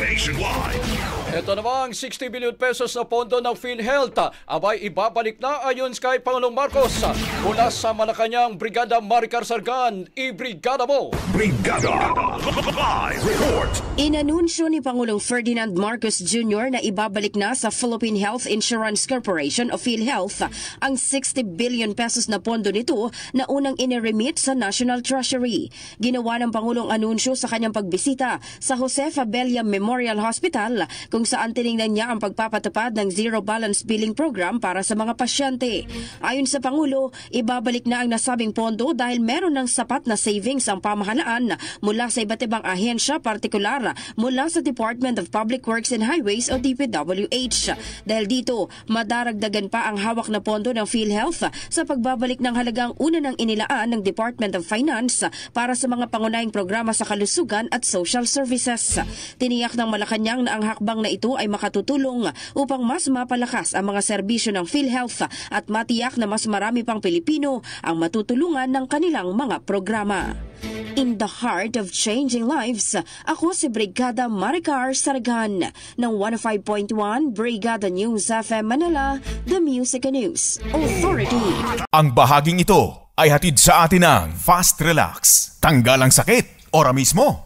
nationwide. Ito namang 60 billion pesos na pondo ng PhilHealth abay ibabalik na ayon kay Pangulong Marcos mula sa Malacanang. Brigada Maricar Sargan, i-brigada mo! Brigada Live Report. Inanunsyo ni Pangulong Ferdinand Marcos Jr. na ibabalik na sa Philippine Health Insurance Corporation o PhilHealth ang 60 billion pesos na pondo nito na unang iniremit sa National Treasury. Ginawa ng Pangulong anunsyo sa kanyang pagbisita sa Jose Fabella Memorial Hospital kung saan tiningnan niya ang pagpapatupad ng Zero Balance Billing Program para sa mga pasyente. Ayon sa Pangulo, ibabalik na ang nasabing pondo dahil meron ng sapat na savings ang pamahalaan mula sa iba't ibang ahensya, partikular mula sa Department of Public Works and Highways o DPWH. Dahil dito, madaragdagan pa ang hawak na pondo ng PhilHealth sa pagbabalik ng halagang una ng inilaan ng Department of Finance para sa mga pangunahing programa sa kalusugan at social services. Tiniyak ng Malacanang na ang hakbang na ito ay makatutulong upang mas mapalakas ang mga serbisyo ng PhilHealth at matiyak na mas marami pang Pilipino ang matutulungan ng kanilang mga programa. In the heart of changing lives, ako si Brigada Maricar Sargan ng 105.1 Brigada News FM Manila, The Music News Authority. Ang bahaging ito ay hatid sa atin ng Fast Relax. Tanggal ang sakit, ora mismo.